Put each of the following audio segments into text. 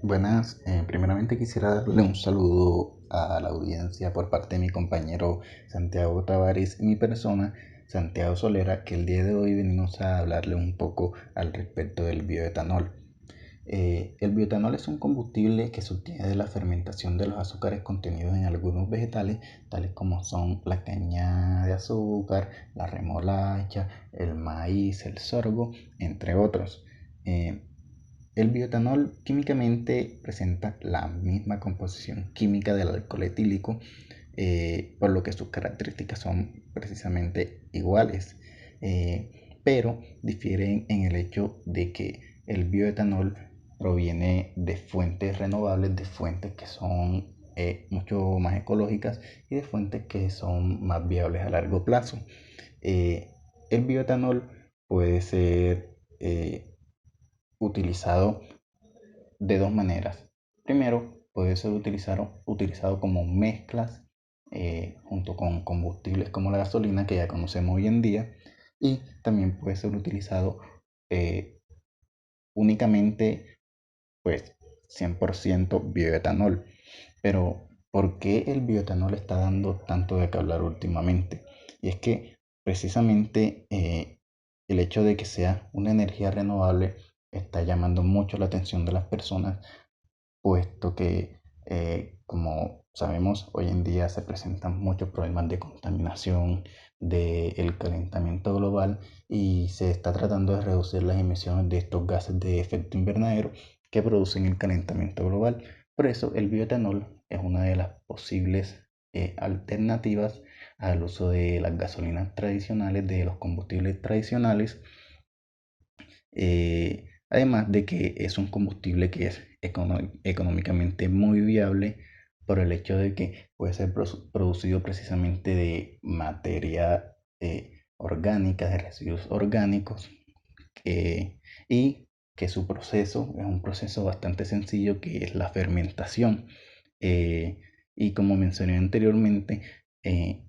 Buenas, primeramente quisiera darle un saludo a la audiencia por parte de mi compañero Santiago Tavares y mi persona, Santiago Solera, que el día de hoy venimos a hablarle un poco al respecto del bioetanol. El bioetanol es un combustible que se obtiene de la fermentación de los azúcares contenidos en algunos vegetales, tales como son la caña de azúcar, la remolacha, el maíz, el sorgo, entre otros. Eh, el bioetanol químicamente presenta la misma composición química del alcohol etílico, por lo que sus características son precisamente iguales, pero difieren en el hecho de que el bioetanol proviene de fuentes renovables, de fuentes que son mucho más ecológicas y de fuentes que son más viables a largo plazo. Eh, el bioetanol puede ser utilizado de dos maneras. Primero, puede ser utilizado como mezclas junto con combustibles como la gasolina que ya conocemos hoy en día, y también puede ser utilizado eh, únicamente, pues 100% bioetanol. Pero ¿por qué el bioetanol está dando tanto de qué hablar últimamente? Y es que precisamente el hecho de que sea una energía renovable está llamando mucho la atención de las personas, puesto que, como sabemos, hoy en día se presentan muchos problemas de contaminación, del calentamiento global, y se está tratando de reducir las emisiones de estos gases de efecto invernadero que producen el calentamiento global. Por eso el bioetanol es una de las posibles alternativas al uso de las gasolinas tradicionales, de los combustibles tradicionales, además de que es un combustible que es económicamente muy viable por el hecho de que puede ser producido precisamente de materia orgánica, de residuos orgánicos, y que su proceso es un proceso bastante sencillo, que es la fermentación. Eh, y como mencioné anteriormente, eh,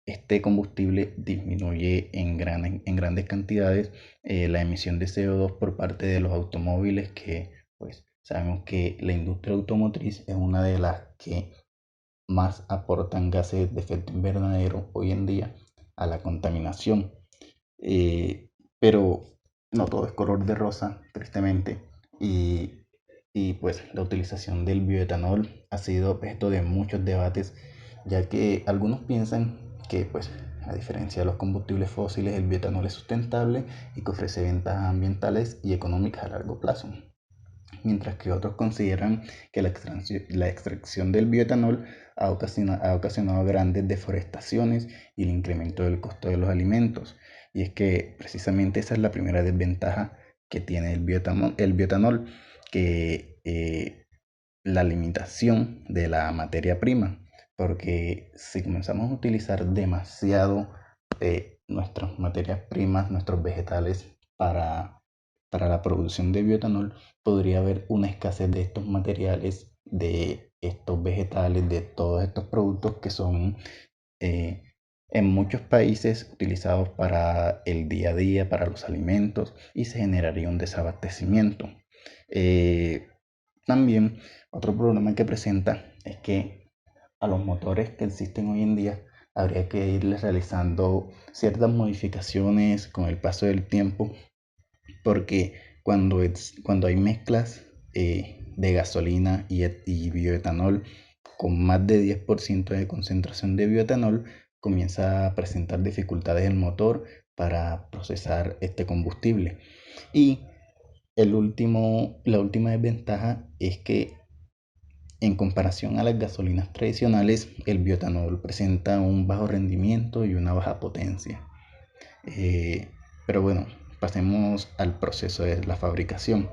este combustible disminuye en grandes cantidades la emisión de CO2 por parte de los automóviles, que pues sabemos que la industria automotriz es una de las que más aportan gases de efecto invernadero hoy en día a la contaminación. Eh, pero no todo es color de rosa, tristemente, y, y pues la utilización del bioetanol ha sido objeto de muchos debates, ya que algunos piensan que, pues, a diferencia de los combustibles fósiles, el bioetanol es sustentable y que ofrece ventajas ambientales y económicas a largo plazo, mientras que otros consideran que la extracción del bioetanol ha ocasionado grandes deforestaciones y el incremento del costo de los alimentos. Y es que precisamente esa es la primera desventaja que tiene el bioetanol, que la limitación de la materia prima, porque si comenzamos a utilizar demasiado nuestras materias primas, nuestros vegetales para la producción de bioetanol, podría haber una escasez de estos materiales, de estos vegetales, de todos estos productos que son eh, en muchos países utilizados para el día a día, para los alimentos, y se generaría un desabastecimiento. Eh, También otro problema que presenta es que a los motores que existen hoy en día habría que irles realizando ciertas modificaciones con el paso del tiempo, porque cuando hay mezclas de gasolina y bioetanol con más de 10% de concentración de bioetanol, comienza a presentar dificultades el motor para procesar este combustible. Y la última desventaja es que, en comparación a las gasolinas tradicionales, el bioetanol presenta un bajo rendimiento y una baja potencia. Pero bueno, pasemos al proceso de la fabricación.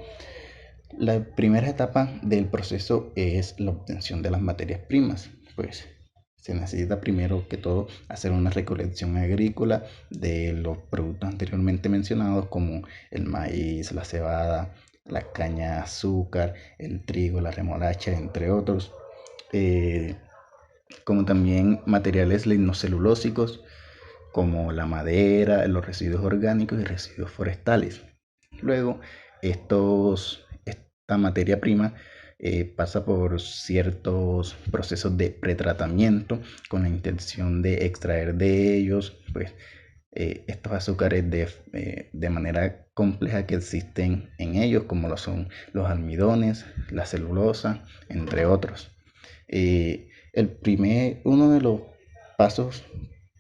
La primera etapa del proceso es la obtención de las materias primas. Pues se necesita primero que todo hacer una recolección agrícola de los productos anteriormente mencionados, como el maíz, la cebada, la caña de azúcar, el trigo, la remolacha, entre otros. Eh, Como también materiales lignocelulósicos como la madera, los residuos orgánicos y residuos forestales. Luego, esta materia prima pasa por ciertos procesos de pretratamiento con la intención de extraer de ellos pues estos azúcares de manera compleja que existen en ellos, como lo son los almidones, la celulosa, entre otros. Uno de los pasos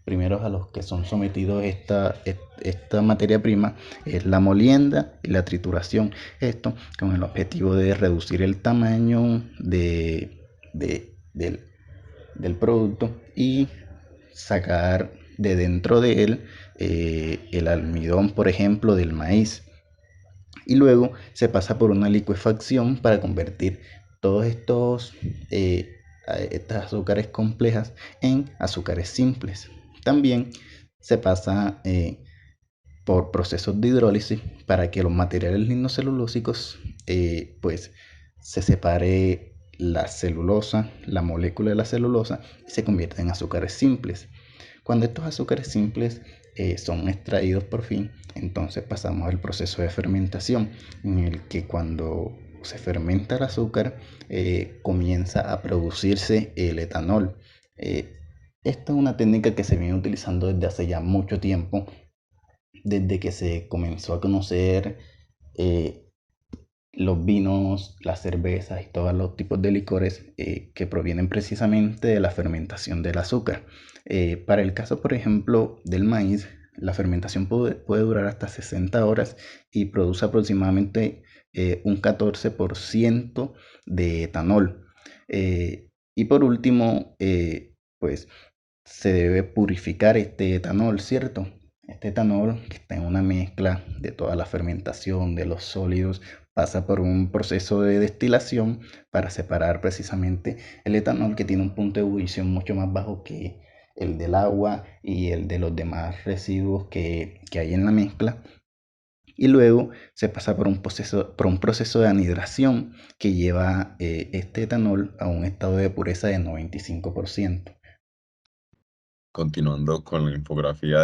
primeros a los que son sometidos esta materia prima es la molienda y la trituración. Esto con el objetivo de reducir el tamaño del producto y sacar de dentro de él el almidón, por ejemplo, del maíz. Y luego se pasa por una licuefacción para convertir todos estas azúcares complejas en azúcares simples. También se pasa por procesos de hidrólisis para que los materiales lignocelulósicos pues se separe la celulosa, la molécula de la celulosa y se convierte en azúcares simples. Cuando estos azúcares simples son extraídos por fin, entonces pasamos al proceso de fermentación, en el que cuando se fermenta el azúcar, comienza a producirse el etanol. Eh, Esta es una técnica que se viene utilizando desde hace ya mucho tiempo, desde que se comenzó a conocer eh, los vinos, las cervezas y todos los tipos de licores que provienen precisamente de la fermentación del azúcar. Para el caso, por ejemplo, del maíz, la fermentación puede durar hasta 60 horas y produce aproximadamente un 14% de etanol. Y por último, pues se debe purificar este etanol, ¿cierto? Este etanol que está en una mezcla de toda la fermentación de los sólidos pasa por un proceso de destilación para separar precisamente el etanol, que tiene un punto de ebullición mucho más bajo que el del agua y el de los demás residuos que hay en la mezcla. Y luego se pasa por un proceso de anidración que lleva este etanol a un estado de pureza de 95%. Continuando con la infografía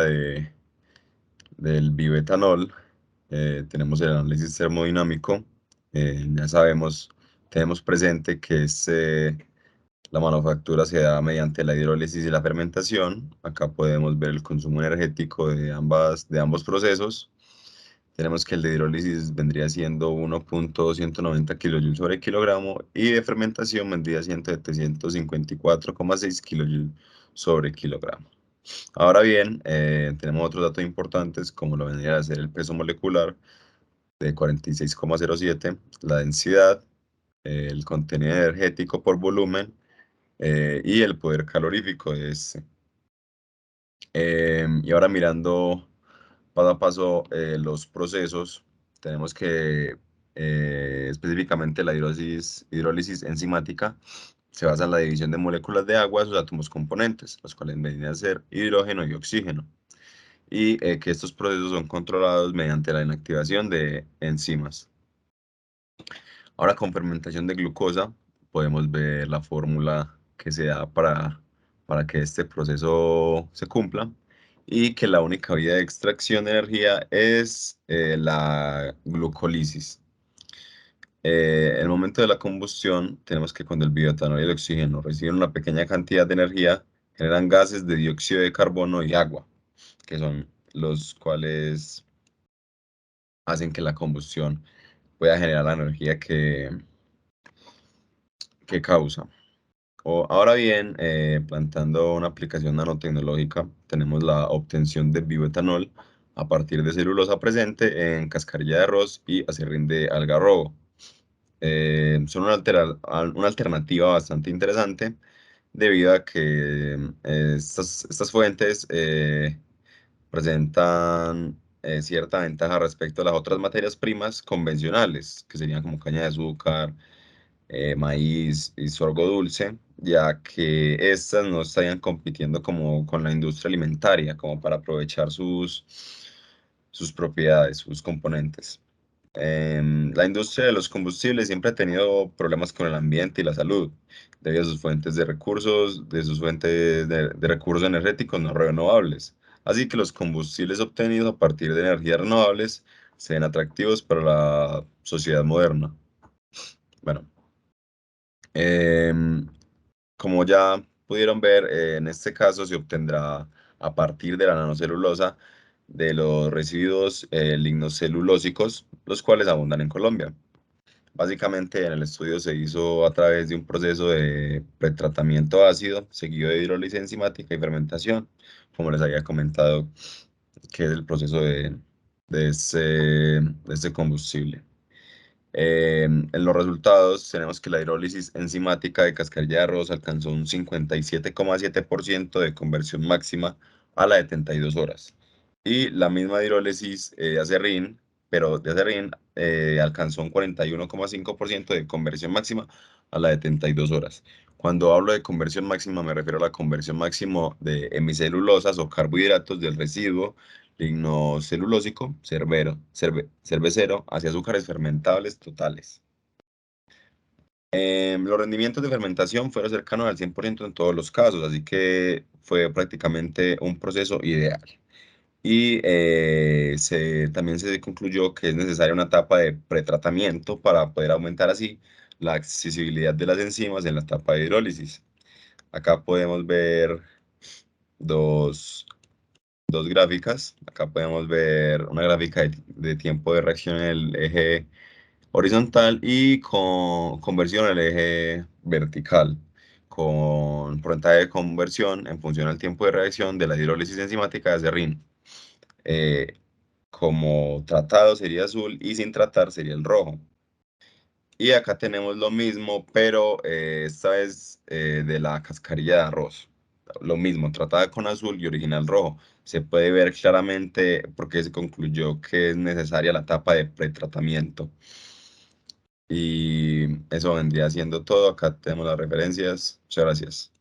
del bioetanol, tenemos el análisis termodinámico. Ya sabemos, tenemos presente que la manufactura se da mediante la hidrólisis y la fermentación. Acá podemos ver el consumo energético de ambos procesos. Tenemos que el de hidrólisis vendría siendo 1.190 kJ sobre kilogramo y de fermentación vendría siendo 754,6 kJ sobre kilogramo. Ahora bien, tenemos otros datos importantes como lo vendría a ser el peso molecular de 46,07, la densidad, el contenido energético por volumen y el poder calorífico de este. Y ahora mirando paso a paso los procesos, tenemos que específicamente la hidrólisis enzimática se basa en la división de moléculas de agua a sus átomos componentes, los cuales vendrían a ser hidrógeno y oxígeno, y que estos procesos son controlados mediante la inactivación de enzimas. Ahora con fermentación de glucosa podemos ver la fórmula que se da para que este proceso se cumpla y que la única vía de extracción de energía es la glucólisis. El momento de la combustión tenemos que cuando el bioetanol y el oxígeno reciben una pequeña cantidad de energía, generan gases de dióxido de carbono y agua, que son los cuales hacen que la combustión pueda generar la energía que causa. Ahora bien, planteando una aplicación nanotecnológica, tenemos la obtención de bioetanol a partir de celulosa presente en cascarilla de arroz y acerrín de algarrobo. Son una alternativa bastante interesante debido a que estas fuentes presentan cierta ventaja respecto a las otras materias primas convencionales, que serían como caña de azúcar, maíz y sorgo dulce, ya que estas no estarían compitiendo como con la industria alimentaria, como para aprovechar sus propiedades, sus componentes. La industria de los combustibles siempre ha tenido problemas con el ambiente y la salud, debido a sus fuentes de recursos, de sus fuentes de recursos energéticos no renovables. Así que los combustibles obtenidos a partir de energías renovables se ven atractivos para la sociedad moderna. Bueno, Em, Como ya pudieron ver, en este caso se obtendrá a partir de la nanocelulosa de los residuos lignocelulósicos, los cuales abundan en Colombia. Básicamente en el estudio se hizo a través de un proceso de pretratamiento ácido, seguido de hidrólisis enzimática y fermentación, como les había comentado, que es el proceso de ese combustible. En los resultados tenemos que la hidrólisis enzimática de cascarilla de arroz alcanzó un 57,7% de conversión máxima a la de 72 horas. Y la misma hidrólisis de acerrín, pero de acerrín, alcanzó un 41,5% de conversión máxima a la de 72 horas. Cuando hablo de conversión máxima me refiero a la conversión máxima de hemicelulosas o carbohidratos del residuo lignocelulósico, cervecero, hacia azúcares fermentables totales. Los rendimientos de fermentación fueron cercanos al 100% en todos los casos, así que fue prácticamente un proceso ideal. Y también se concluyó que es necesaria una etapa de pretratamiento para poder aumentar así la accesibilidad de las enzimas en la etapa de hidrólisis. Acá podemos ver dos, dos gráficas. Acá podemos ver una gráfica de tiempo de reacción en el eje horizontal y con conversión en el eje vertical, con porcentaje de conversión en función al tiempo de reacción de la hidrólisis enzimática de acerrín. Eh, Como tratado sería azul y sin tratar sería el rojo. Y acá tenemos lo mismo, pero esta vez de la cascarilla de arroz. Lo mismo, tratada con azul y original rojo. Se puede ver claramente porque se concluyó que es necesaria la etapa de pretratamiento. Y eso vendría siendo todo. Acá tenemos las referencias. Muchas gracias.